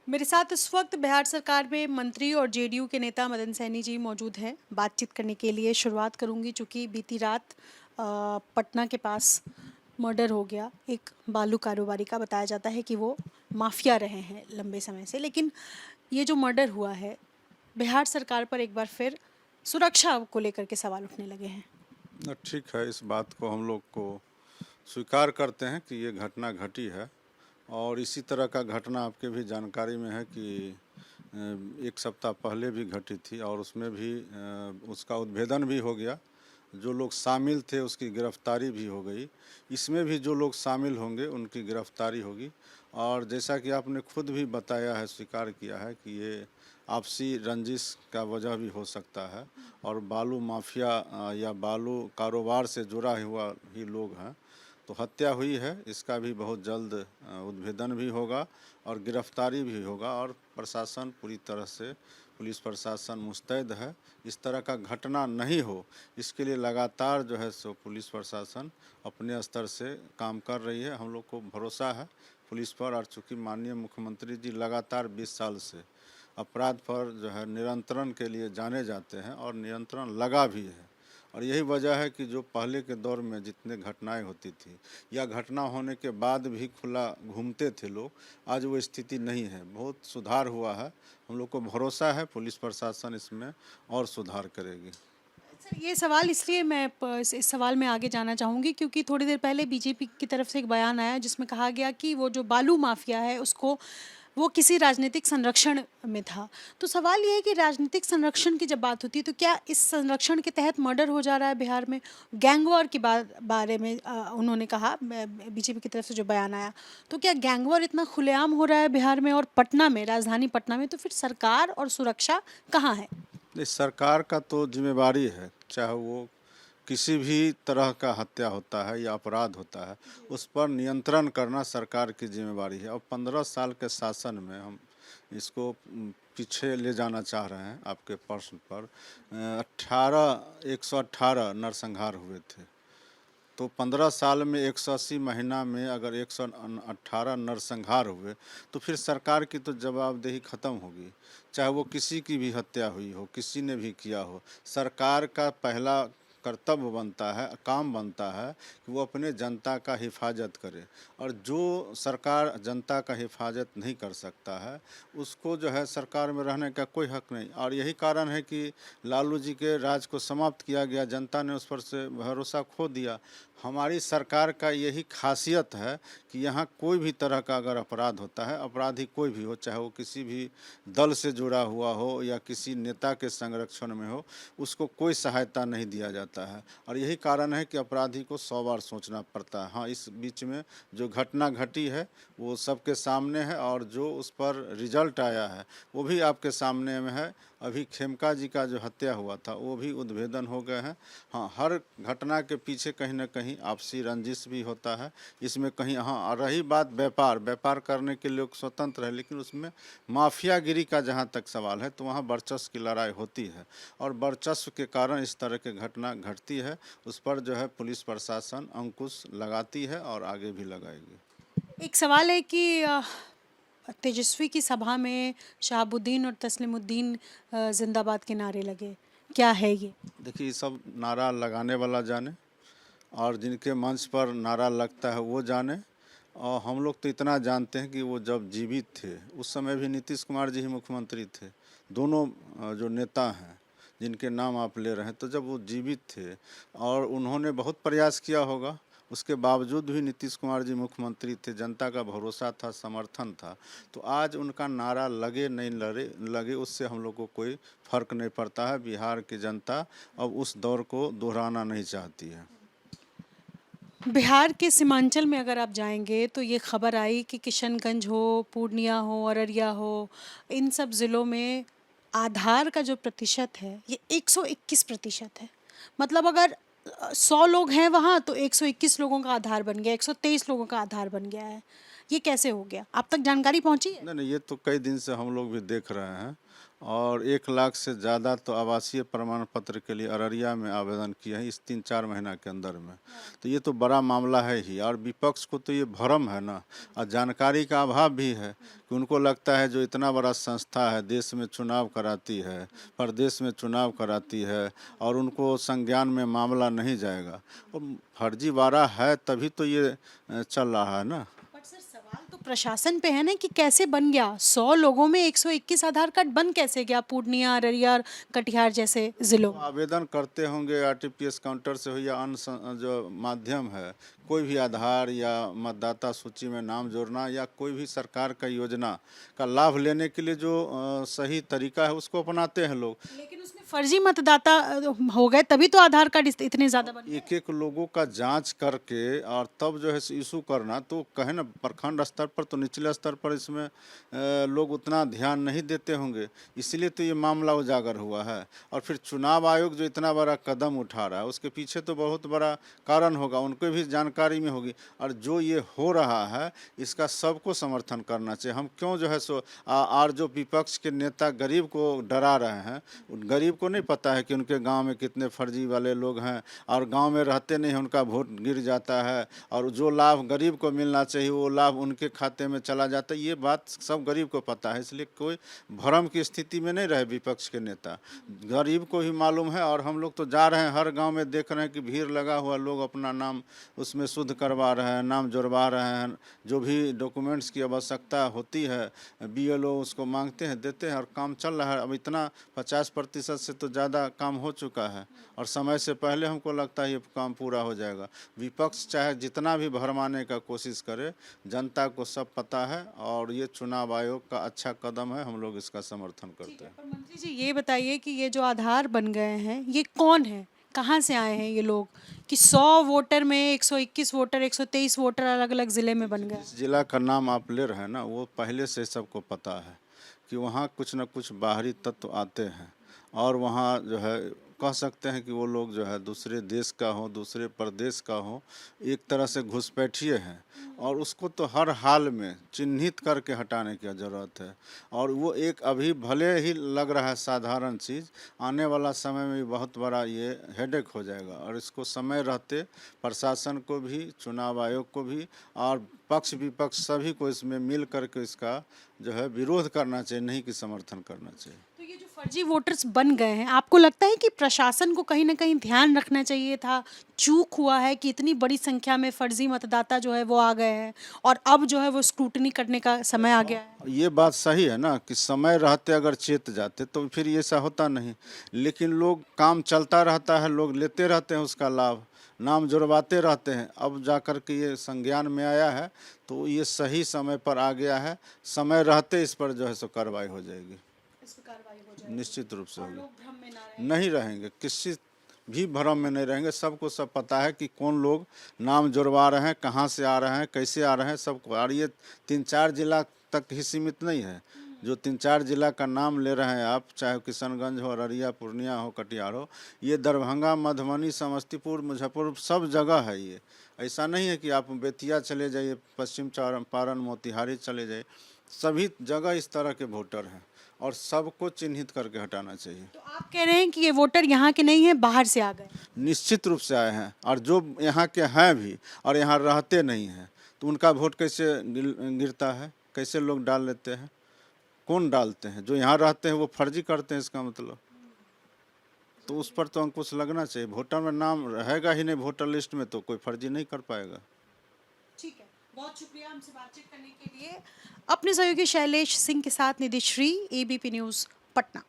मेरे साथ इस वक्त बिहार सरकार में मंत्री और जेडीयू के नेता मदन सैनी जी मौजूद हैं बातचीत करने के लिए। शुरुआत करूंगी चूंकि बीती रात पटना के पास मर्डर हो गया एक बालू कारोबारी का। बताया जाता है कि वो माफिया रहे हैं लंबे समय से, लेकिन ये जो मर्डर हुआ है, बिहार सरकार पर एक बार फिर सुरक्षा को लेकर के सवाल उठने लगे हैं। ठीक है, इस बात को हम लोग को स्वीकार करते हैं कि ये घटना घटी है। और इसी तरह का घटना आपके भी जानकारी में है कि एक सप्ताह पहले भी घटी थी और उसमें भी उसका उद्भेदन भी हो गया। जो लोग शामिल थे उसकी गिरफ्तारी भी हो गई। इसमें भी जो लोग शामिल होंगे उनकी गिरफ्तारी होगी। और जैसा कि आपने खुद भी बताया है, स्वीकार किया है कि ये आपसी रंजिश का वजह भी हो सकता है और बालू माफिया या बालू कारोबार से जुड़ा हुआ ही लोग हैं। तो हत्या हुई है, इसका भी बहुत जल्द उद्भेदन भी होगा और गिरफ्तारी भी होगा। और प्रशासन पूरी तरह से, पुलिस प्रशासन मुस्तैद है। इस तरह का घटना नहीं हो, इसके लिए लगातार जो है सो पुलिस प्रशासन अपने स्तर से काम कर रही है। हम लोग को भरोसा है पुलिस पर। और चूँकि माननीय मुख्यमंत्री जी लगातार 20 साल से अपराध पर जो है नियंत्रण के लिए जाने जाते हैं और नियंत्रण लगा भी है। और यही वजह है कि जो पहले के दौर में जितने घटनाएं होती थी या घटना होने के बाद भी खुला घूमते थे लोग, आज वो स्थिति नहीं है। बहुत सुधार हुआ है। हम लोग को भरोसा है पुलिस प्रशासन इसमें और सुधार करेगी। सर, ये सवाल इसलिए मैं इस सवाल में आगे जाना चाहूँगी क्योंकि थोड़ी देर पहले बीजेपी की तरफ से एक बयान आया जिसमें कहा गया कि वो जो बालू माफिया है उसको वो किसी राजनीतिक संरक्षण में था। तो सवाल ये है कि राजनीतिक संरक्षण की जब बात होती है तो क्या इस संरक्षण के तहत मर्डर हो जा रहा है बिहार में? गैंगवॉर की बारे में उन्होंने कहा, बीजेपी की तरफ से जो बयान आया, तो क्या गैंगवॉर इतना खुलेआम हो रहा है बिहार में और पटना में, राजधानी पटना में? तो फिर सरकार और सुरक्षा कहाँ है? इस सरकार का तो जिम्मेवारी है, चाहे वो किसी भी तरह का हत्या होता है या अपराध होता है, उस पर नियंत्रण करना सरकार की जिम्मेवारी है। और 15 साल के शासन में हम इसको पीछे ले जाना चाह रहे हैं। आपके प्रश्न पर 118 नरसंहार हुए थे, तो 15 साल में 180 महीना में अगर 118 नरसंहार हुए तो फिर सरकार की तो जवाबदेही ख़त्म होगी। चाहे वो किसी की भी हत्या हुई हो, किसी ने भी किया हो, सरकार का पहला कर्तव्य बनता है, काम बनता है कि वो अपने जनता का हिफाजत करे। और जो सरकार जनता का हिफाजत नहीं कर सकता है उसको जो है सरकार में रहने का कोई हक नहीं। और यही कारण है कि लालू जी के राज को समाप्त किया गया, जनता ने उस पर से भरोसा खो दिया। हमारी सरकार का यही खासियत है कि यहाँ कोई भी तरह का अगर अपराध होता है, अपराधी कोई भी हो, चाहे वो किसी भी दल से जुड़ा हुआ हो या किसी नेता के संरक्षण में हो, उसको कोई सहायता नहीं दिया जाता है। और यही कारण है कि अपराधी को 100 बार सोचना पड़ता है। हाँ, इस बीच में जो घटना घटी है वो सबके सामने है और जो उस पर रिजल्ट आया है वो भी आपके सामने में है। अभी खेमका जी का जो हत्या हुआ था वो भी उद्भेदन हो गए हैं। हाँ, हर घटना के पीछे कहीं ना कहीं आपसी रंजिश भी होता है। इसमें कहीं, हाँ, रही बात व्यापार करने के लोग स्वतंत्र है, लेकिन उसमें माफियागिरी का जहाँ तक सवाल है तो वहाँ वर्चस्व की लड़ाई होती है और वर्चस्व के कारण इस तरह की घटना घटती है। उस पर जो है पुलिस प्रशासन अंकुश लगाती है और आगे भी लगाएगी। एक सवाल है कि तेजस्वी की सभा में शहाबुद्दीन और तस्लीमुद्दीन जिंदाबाद के नारे लगे, क्या है ये? देखिए, ये सब नारा लगाने वाला जाने और जिनके मंच पर नारा लगता है वो जाने। और हम लोग तो इतना जानते हैं कि वो जब जीवित थे उस समय भी नीतीश कुमार जी ही मुख्यमंत्री थे। दोनों जो नेता हैं जिनके नाम आप ले रहे हैं, तो जब वो जीवित थे और उन्होंने बहुत प्रयास किया होगा, उसके बावजूद भी नीतीश कुमार जी मुख्यमंत्री थे, जनता का भरोसा था, समर्थन था। तो आज उनका नारा लगे नहीं लगे उससे हम लोग को कोई फर्क नहीं पड़ता है। बिहार की जनता अब उस दौर को दोहराना नहीं चाहती है। बिहार के सीमांचल में अगर आप जाएंगे तो ये खबर आई कि किशनगंज हो, पूर्णिया हो, अररिया हो, इन सब ज़िलों में आधार का जो प्रतिशत है ये 121% है। मतलब अगर 100 लोग हैं वहाँ तो 121 लोगों का आधार बन गया, 123 लोगों का आधार बन गया है। ये कैसे हो गया? आप तक जानकारी पहुंची है? नहीं नहीं, ये तो कई दिन से हम लोग भी देख रहे हैं और 1 लाख से ज़्यादा तो आवासीय प्रमाण पत्र के लिए अररिया में आवेदन किए हैं इस 3-4 महीना के अंदर में। तो ये तो बड़ा मामला है ही, और विपक्ष को तो ये भ्रम है ना, और जानकारी का अभाव भी है कि उनको लगता है जो इतना बड़ा संस्था है, देश में चुनाव कराती है, प्रदेश में चुनाव कराती है, और उनको संज्ञान में मामला नहीं जाएगा। और फर्जीवाड़ा है तभी तो ये चल रहा है ना। बट सर, सवाल तो प्रशासन पे है ना कि कैसे बन गया? 100 लोगों में 121 आधार कार्ड बन कैसे गया पूर्णिया, अररिया और कटिहार जैसे जिलों में? आवेदन करते होंगे आरटीपीएस काउंटर से हो या अन्य जो माध्यम है, कोई भी आधार या मतदाता सूची में नाम जोड़ना या कोई भी सरकार का योजना का लाभ लेने के लिए जो सही तरीका है उसको अपनाते हैं लोग। लेकिन उसमें फर्जी मतदाता हो गए तभी तो आधार कार्ड इतने ज्यादा बन गए। एक एक लोगों का जांच करके और तब जो है इशू करना, तो कहे ना प्रखंड स्तर पर तो निचले स्तर पर इसमें लोग उतना ध्यान नहीं देते होंगे, इसलिए तो ये मामला उजागर हुआ है। और फिर चुनाव आयोग जो इतना बड़ा कदम उठा रहा है उसके पीछे तो बहुत बड़ा कारण होगा, उनको भी जानकारी में होगी। और जो ये हो रहा है इसका सबको समर्थन करना चाहिए। हम क्यों जो है सो और जो विपक्ष के नेता गरीब को डरा रहे हैं, गरीब को नहीं पता है कि उनके गांव में कितने फर्जी वाले लोग हैं और गांव में रहते नहीं हैं, उनका वोट गिर जाता है और जो लाभ गरीब को मिलना चाहिए वो लाभ उनके खाते में चला जाता है। ये बात सब गरीब को पता है, इसलिए कोई भ्रम की स्थिति में नहीं रहे विपक्ष के नेता। गरीब को भी मालूम है और हम लोग तो जा रहे हैं हर गांव में, देख रहे हैं कि भीड़ लगा हुआ, लोग अपना नाम उसमें शुद्ध करवा रहे हैं, नाम जुड़वा रहे हैं, जो भी डॉक्यूमेंट्स की आवश्यकता होती है बीएलओ उसको मांगते हैं, देते हैं और काम चल रहा है। अब इतना 50% से तो ज़्यादा काम हो चुका है और समय से पहले हमको लगता है ये काम पूरा हो जाएगा। विपक्ष चाहे जितना भी भरमाने का कोशिश करे, जनता को सब पता है और ये चुनाव आयोग का अच्छा कदम है, हम लोग इसका समर्थन करते हैं। पर मंत्री जी, ये बताइए कि ये जो आधार बन गए हैं ये कौन है, कहाँ से आए हैं ये लोग कि 100 वोटर में 121 वोटर, 123 वोटर अलग अलग जिले में बन गए? जिस जिला का नाम आप ले रहे हैं ना, वो पहले से सबको पता है कि वहाँ कुछ न कुछ बाहरी तत्व आते हैं और वहाँ जो है कह सकते हैं कि वो लोग जो है दूसरे देश का हो, दूसरे प्रदेश का हो, एक तरह से घुसपैठिए हैं और उसको तो हर हाल में चिन्हित करके हटाने की ज़रूरत है। और वो एक अभी भले ही लग रहा है साधारण चीज़, आने वाला समय में भी बहुत बड़ा ये हेडेक हो जाएगा और इसको समय रहते प्रशासन को भी, चुनाव आयोग को भी और पक्ष विपक्ष सभी को इसमें मिल करके इसका जो है विरोध करना चाहिए, नहीं कि समर्थन करना चाहिए। तो ये जो फर्जी वोटर्स बन गए हैं, आपको लगता है कि प्रशासन को कहीं ना कहीं ध्यान रखना चाहिए था? चूक हुआ है कि इतनी बड़ी संख्या में फर्जी मतदाता जो है वो आ गए हैं और अब जो है वो स्क्रूटनी करने का समय आ गया है। ये बात सही है ना कि समय रहते अगर चेत जाते तो फिर ये ऐसा होता नहीं, लेकिन लोग काम चलता रहता है, लोग लेते रहते हैं उसका लाभ, नाम जुड़वाते रहते हैं। अब जा कर के ये संज्ञान में आया है तो ये सही समय पर आ गया है, समय रहते इस पर जो है सो कार्रवाई हो जाएगी, इस पर कार्रवाई हो जाएगी। निश्चित रूप से और होगी। लोग भ्रम में ना रहें। नहीं रहेंगे, किसी भी भ्रम में नहीं रहेंगे, सबको सब पता है कि कौन लोग नाम जुड़वा रहे हैं, कहाँ से आ रहे हैं, कैसे आ रहे हैं, सबको। और ये 3-4 जिला तक ही सीमित नहीं है, जो 3-4 जिला का नाम ले रहे हैं आप, चाहे किशनगंज हो, अररिया, पूर्णिया हो, कटिहार हो, ये दरभंगा, मधुबनी, समस्तीपुर, मुजफ्फरपुर सब जगह है। ये ऐसा नहीं है कि आप बेतिया चले जाइए, पश्चिम चंपारण, मोतिहारी चले जाइए, सभी जगह इस तरह के वोटर हैं और सबको चिन्हित करके हटाना चाहिए। तो आप कह रहे हैं कि ये वोटर यहाँ के नहीं हैं, बाहर से आ गए? निश्चित रूप से आए हैं और जो यहाँ के हैं भी और यहाँ रहते नहीं हैं तो उनका वोट कैसे गिरता है, कैसे लोग डाल लेते हैं? कौन डालते हैं? जो यहाँ रहते हैं वो फर्जी करते हैं, इसका मतलब। तो उस पर तो अंकुश लगना चाहिए। वोटर में नाम रहेगा ही नहीं वोटर लिस्ट में तो कोई फर्जी नहीं कर पाएगा। ठीक है, बहुत शुक्रिया हमसे बातचीत करने के लिए। अपने सहयोगी शैलेश सिंह के साथ निधि श्री, एबीपी न्यूज़, पटना।